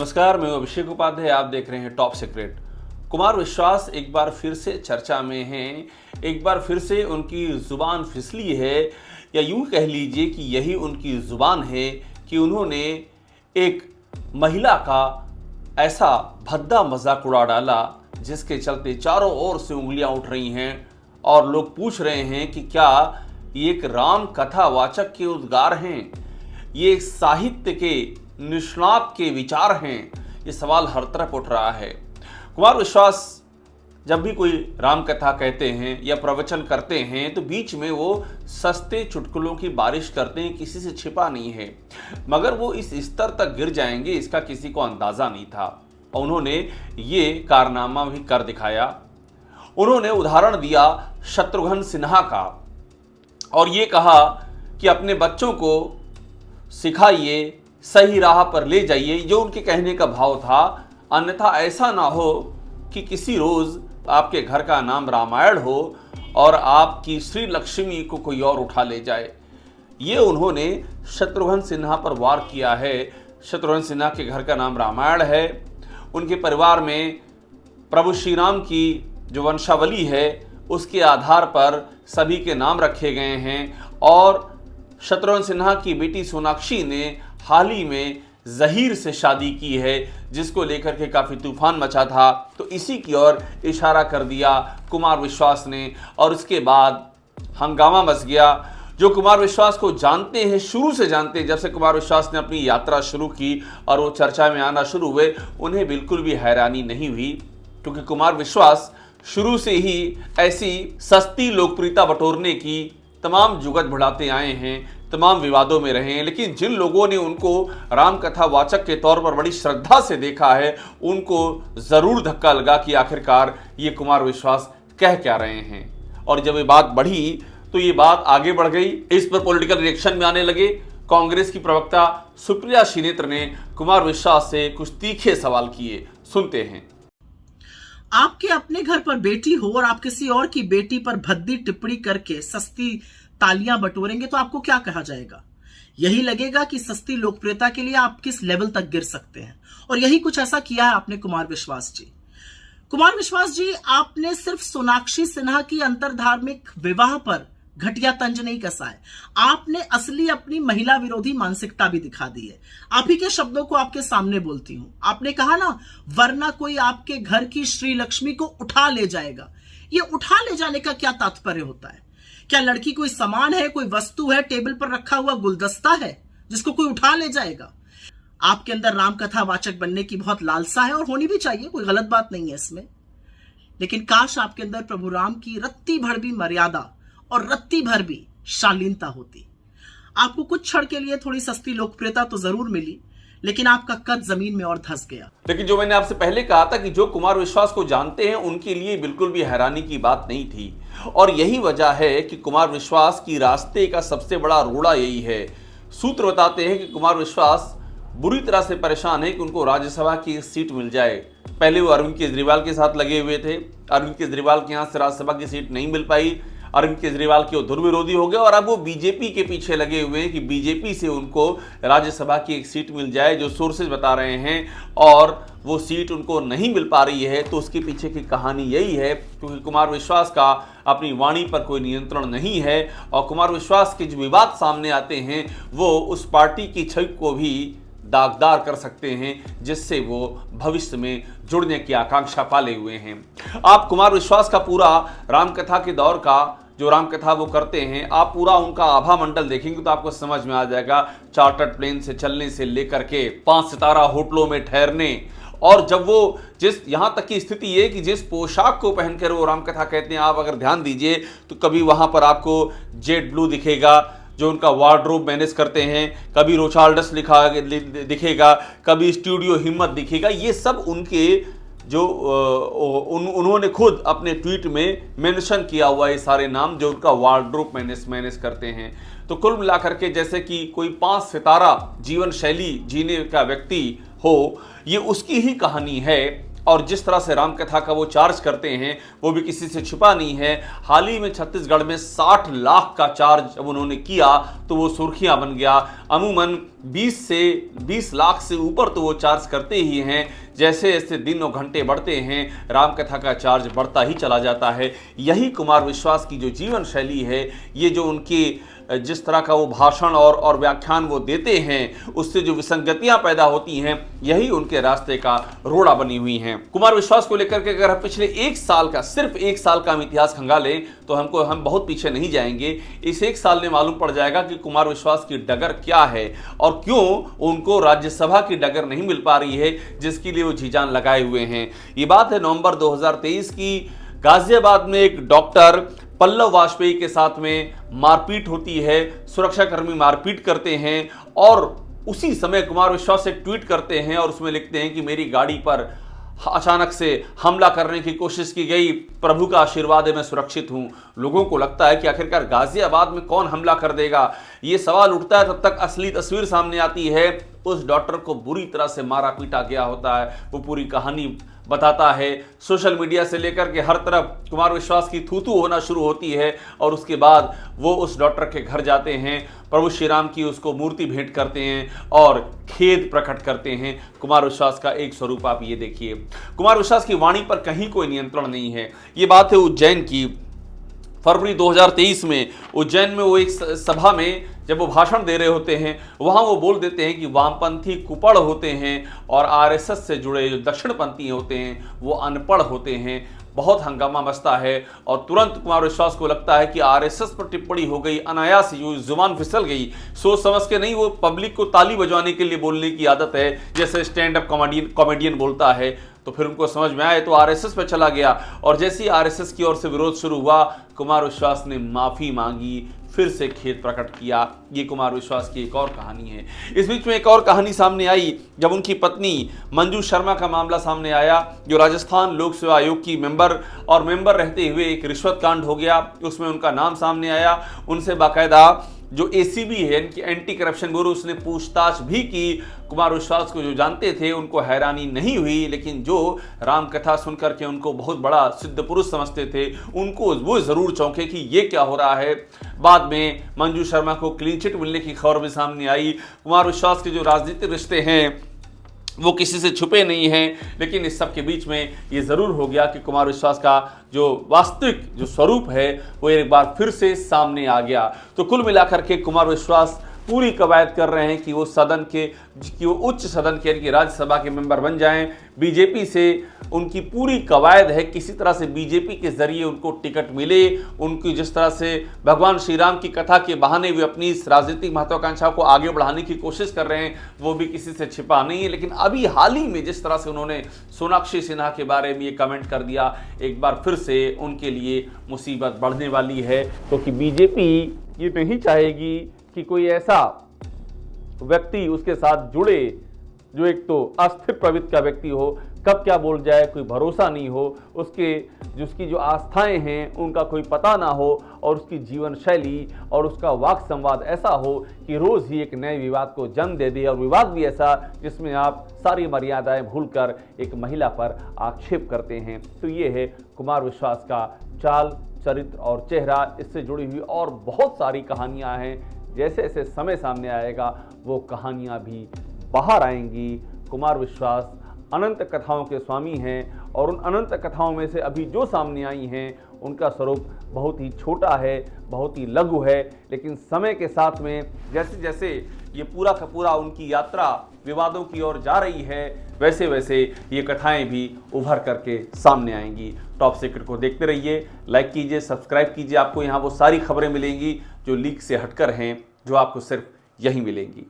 नमस्कार, मैं अभिषेक उपाध्याय। आप देख रहे हैं टॉप सीक्रेट। कुमार विश्वास एक बार फिर से चर्चा में हैं। एक बार फिर से उनकी जुबान फिसली है, या यूं कह लीजिए कि यही उनकी जुबान है कि उन्होंने एक महिला का ऐसा भद्दा मजाक उड़ा डाला जिसके चलते चारों ओर से उंगलियां उठ रही हैं और लोग पूछ रहे हैं कि क्या ये एक राम कथा वाचक के उद्गार हैं, ये एक साहित्य के निष्णात के विचार हैं। ये सवाल हर तरफ उठ रहा है। कुमार विश्वास जब भी कोई राम कथा कहते हैं या प्रवचन करते हैं तो बीच में वो सस्ते चुटकुलों की बारिश करते हैं, किसी से छिपा नहीं है। मगर वो इस स्तर तक गिर जाएंगे इसका किसी को अंदाजा नहीं था और उन्होंने ये कारनामा भी कर दिखाया। उन्होंने उदाहरण दिया शत्रुघ्न सिन्हा का और ये कहा कि अपने बच्चों को सिखाइए, सही राह पर ले जाइए, जो उनके कहने का भाव था। अन्यथा ऐसा ना हो कि किसी रोज आपके घर का नाम रामायण हो और आपकी श्री लक्ष्मी को कोई और उठा ले जाए। ये उन्होंने शत्रुघ्न सिन्हा पर वार किया है। शत्रुघ्न सिन्हा के घर का नाम रामायण है। उनके परिवार में प्रभु श्री राम की जो वंशावली है उसके आधार पर सभी के नाम रखे गए हैं और शत्रुघ्न सिन्हा की बेटी सोनाक्षी ने हाल ही में जहीर से शादी की है, जिसको लेकर के काफ़ी तूफान मचा था। तो इसी की ओर इशारा कर दिया कुमार विश्वास ने और उसके बाद हंगामा मच गया। जो कुमार विश्वास को जानते हैं, शुरू से जानते हैं, जब से कुमार विश्वास ने अपनी यात्रा शुरू की और वो चर्चा में आना शुरू हुए, उन्हें बिल्कुल भी हैरानी नहीं हुई, क्योंकि कुमार विश्वास शुरू से ही ऐसी सस्ती लोकप्रियता बटोरने की तमाम जुगत बढ़ाते आए हैं, तमाम विवादों में रहे हैं। लेकिन जिन लोगों ने उनको राम कथा वाचक के तौर पर बड़ी श्रद्धा से देखा है, उनको जरूर धक्का लगा कि आखिरकार ये कुमार विश्वास कह क्या रहे हैं। और जब ये बात बढ़ी तो ये बात आगे बढ़ गई। इस पर पॉलिटिकल रिएक्शन में आने लगे। कांग्रेस की प्रवक्ता सुप्रिया श्रीनेत्र ने कुमार विश्वास से कुछ तीखे सवाल किए। सुनते हैं। आपके अपने घर पर बेटी हो और आप किसी और की बेटी पर भद्दी टिप्पणी करके सस्ती तालियां बटोरेंगे तो आपको क्या कहा जाएगा? यही लगेगा कि सस्ती लोकप्रियता के लिए आप किस लेवल तक गिर सकते हैं। और यही कुछ ऐसा किया है आपने कुमार विश्वास जी। कुमार विश्वास जी, आपने सिर्फ सोनाक्षी सिन्हा की अंतरधार्मिक विवाह पर घटिया तंज नहीं कसा है, आपने असली अपनी महिला विरोधी मानसिकता भी दिखा दी है। आप ही के शब्दों को आपके सामने बोलती हूं। आपने कहा ना, वरना कोई आपके घर की श्री लक्ष्मी को उठा ले जाएगा। ये उठा ले जाने का क्या तात्पर्य होता है? क्या लड़की कोई सामान है, कोई वस्तु है, टेबल पर रखा हुआ गुलदस्ता है जिसको कोई उठा ले जाएगा? आपके अंदर रामकथा वाचक बनने की बहुत लालसा है और होनी भी चाहिए, कोई गलत बात नहीं है इसमें। लेकिन काश आपके अंदर प्रभु राम की रत्ती भर भी मर्यादा और रत्ती भर भी शालीनता होती। आपको कुछ क्षण के लिए थोड़ी सस्ती लोकप्रियता तो जरूर मिली, लेकिन आपका कद जमीन में और धंस गया। लेकिन जो मैंने आपसे पहले कहा था कि जो कुमार विश्वास को जानते हैं उनके लिए बिल्कुल भी हैरानी की बात नहीं थी। और यही वजह है कि कुमार विश्वास की रास्ते का सबसे बड़ा रोड़ा यही है। सूत्र बताते हैं कि कुमार विश्वास बुरी तरह से परेशान है कि उनको राज्यसभा की सीट मिल जाए। पहले वो अरविंद केजरीवाल के साथ लगे हुए थे। अरविंद केजरीवाल के यहाँ से राज्यसभा की सीट नहीं मिल पाई। अरविंद केजरीवाल के दुर्विरोधी हो गए और अब वो बीजेपी के पीछे लगे हुए हैं कि बीजेपी से उनको राज्यसभा की एक सीट मिल जाए, जो सोर्सेज बता रहे हैं। और वो सीट उनको नहीं मिल पा रही है तो उसके पीछे की कहानी यही है, क्योंकि कुमार विश्वास का अपनी वाणी पर कोई नियंत्रण नहीं है और कुमार विश्वास के जो विवाद सामने आते हैं वो उस पार्टी की छवि को भी दागदार कर सकते हैं, जिससे वो भविष्य में जुड़ने की आकांक्षा पाले हुए हैं। आप कुमार विश्वास का पूरा रामकथा के दौर का जो रामकथा वो करते हैं, आप पूरा उनका आभा मंडल देखेंगे तो आपको समझ में आ जाएगा। चार्टर्ड प्लेन से चलने से लेकर के 5 सितारा होटलों में ठहरने, और जब वो यहाँ तक की स्थिति है कि जिस पोशाक को पहनकर वो रामकथा कहते हैं, आप अगर ध्यान दीजिए तो कभी वहाँ पर आपको जेट ब्लू दिखेगा जो उनका वार्डरोब मैनेज करते हैं, कभी रोचाल्डस लिखा दिखेगा, कभी स्टूडियो हिम्मत दिखेगा। ये सब उनके जो उन्होंने खुद अपने ट्वीट में मेंशन किया हुआ है सारे नाम, जो उनका वार्डरोब मैनेज करते हैं। तो कुल मिलाकर के जैसे कि कोई 5 सितारा जीवन शैली जीने का व्यक्ति हो, ये उसकी ही कहानी है और जिस तरह से रामकथा का वो चार्ज करते हैं वो भी किसी से छुपा नहीं है। हाल ही में छत्तीसगढ़ में 60 लाख का चार्ज जब उन्होंने किया तो वो सुर्खियां बन गया। अमूमन 20 लाख से ऊपर तो वो चार्ज करते ही हैं। जैसे जैसे दिन और घंटे बढ़ते हैं रामकथा का चार्ज बढ़ता ही चला जाता है। यही कुमार विश्वास की जो जीवन शैली है, ये जो उनकी जिस तरह का वो भाषण और व्याख्यान वो देते हैं, उससे जो विसंगतियां पैदा होती हैं, यही उनके रास्ते का रोड़ा बनी हुई हैं। कुमार विश्वास को लेकर के अगर हम पिछले सिर्फ एक साल का हम इतिहास खंगालें तो हम बहुत पीछे नहीं जाएंगे। इस एक साल में मालूम पड़ जाएगा कि कुमार विश्वास की डगर क्या है और क्यों उनको राज्यसभा की डगर नहीं मिल पा रही है, जिसके लिए वो जी जान लगाए हुए हैं। ये बात है नवंबर 2023 की। गाजियाबाद में एक डॉक्टर पल्लव वाजपेयी के साथ में मारपीट होती है, सुरक्षाकर्मी मारपीट करते हैं और उसी समय कुमार विश्वास एक ट्वीट करते हैं और उसमें लिखते हैं कि मेरी गाड़ी पर अचानक से हमला करने की कोशिश की गई, प्रभु का आशीर्वाद है मैं सुरक्षित हूं। लोगों को लगता है कि आखिरकार गाजियाबाद में कौन हमला कर देगा, ये सवाल उठता है। तब तक असली तस्वीर सामने आती है। उस डॉक्टर को बुरी तरह से मारा पीटा गया होता है। वो पूरी कहानी बताता है। सोशल मीडिया से लेकर के हर तरफ कुमार विश्वास की थू-थू होना शुरू होती है और उसके बाद वो उस डॉक्टर के घर जाते हैं, प्रभु श्री राम की उसको मूर्ति भेंट करते हैं और खेद प्रकट करते हैं। कुमार विश्वास का एक स्वरूप आप ये देखिए। कुमार विश्वास की वाणी पर कहीं कोई नियंत्रण नहीं है। ये बात है उज्जैन की। फरवरी 2023 में उज्जैन में वो एक सभा में जब वो भाषण दे रहे होते हैं, वहाँ वो बोल देते हैं कि वामपंथी कुपड़ होते हैं और आरएसएस से जुड़े जो दक्षिणपंथी होते हैं वो अनपढ़ होते हैं। बहुत हंगामा मचता है और तुरंत कुमार विश्वास को लगता है कि आरएसएस पर टिप्पणी हो गई, अनायास ही जुबान फिसल गई। सोच समझ के नहीं, वो पब्लिक को ताली बजवाने के लिए बोलने की आदत है, जैसे स्टैंड अप कॉमेडियन बोलता है। तो फिर उनको समझ में आए तो आरएसएस पे चला गया और जैसे ही आरएसएस की ओर से विरोध शुरू हुआ, कुमार विश्वास ने माफी मांगी, फिर से खेद प्रकट किया। ये कुमार विश्वास की एक और कहानी है। इस बीच में एक और कहानी सामने आई जब उनकी पत्नी मंजू शर्मा का मामला सामने आया, जो राजस्थान लोक सेवा आयोग की मेंबर रहते हुए एक रिश्वत कांड हो गया। उसमें उनका नाम सामने आया। उनसे बाकायदा जो एसीबी है, इनकी एंटी करप्शन ब्यूरो, उसने पूछताछ भी की। कुमार विश्वास को जो जानते थे उनको हैरानी नहीं हुई, लेकिन जो रामकथा सुनकर के उनको बहुत बड़ा सिद्ध पुरुष समझते थे, उनको वो जरूर चौंके कि ये क्या हो रहा है। बाद में मंजू शर्मा को क्लीन चिट मिलने की खबर भी सामने आई। कुमार विश्वास के जो राजनीतिक रिश्ते हैं वो किसी से छुपे नहीं हैं, लेकिन इस सब के बीच में ये ज़रूर हो गया कि कुमार विश्वास का जो वास्तविक जो स्वरूप है वो एक बार फिर से सामने आ गया। तो कुल मिलाकर के कुमार विश्वास पूरी कवायद कर रहे हैं कि वो उच्च सदन के यानी कि राज्यसभा के मेंबर बन जाएं। बीजेपी से उनकी पूरी कवायद है, किसी तरह से बीजेपी के जरिए उनको टिकट मिले। उनकी जिस तरह से भगवान श्री राम की कथा के बहाने वे अपनी इस राजनीतिक महत्वाकांक्षा को आगे बढ़ाने की कोशिश कर रहे हैं, वो भी किसी से छिपा नहीं है। लेकिन अभी हाल ही में जिस तरह से उन्होंने सोनाक्षी सिन्हा के बारे में ये कमेंट कर दिया, एक बार फिर से उनके लिए मुसीबत बढ़ने वाली है, क्योंकि बीजेपी ये नहीं चाहेगी कि कोई ऐसा व्यक्ति उसके साथ जुड़े जो एक तो अस्थिर प्रवृत्ति का व्यक्ति हो, कब क्या बोल जाए कोई भरोसा नहीं हो, उसकी जो आस्थाएं हैं उनका कोई पता ना हो, और उसकी जीवन शैली और उसका वाक संवाद ऐसा हो कि रोज ही एक नए विवाद को जन्म दे दे, और विवाद भी ऐसा जिसमें आप सारी मर्यादाएं भूलकर एक महिला पर आक्षेप करते हैं। तो ये है कुमार विश्वास का चाल, चरित्र और चेहरा। इससे जुड़ी हुई और बहुत सारी कहानियां हैं। जैसे जैसे समय सामने आएगा वो कहानियां भी बाहर आएंगी। कुमार विश्वास अनंत कथाओं के स्वामी हैं और उन अनंत कथाओं में से अभी जो सामने आई हैं उनका स्वरूप बहुत ही छोटा है, बहुत ही लघु है, लेकिन समय के साथ में जैसे जैसे ये पूरा का पूरा उनकी यात्रा विवादों की ओर जा रही है, वैसे वैसे ये कथाएं भी उभर करके सामने आएंगी। टॉप सीक्रेट को देखते रहिए, लाइक कीजिए, सब्सक्राइब कीजिए। आपको यहाँ वो सारी खबरें मिलेंगी जो लीक से हटकर हैं, जो आपको सिर्फ यहीं मिलेंगी।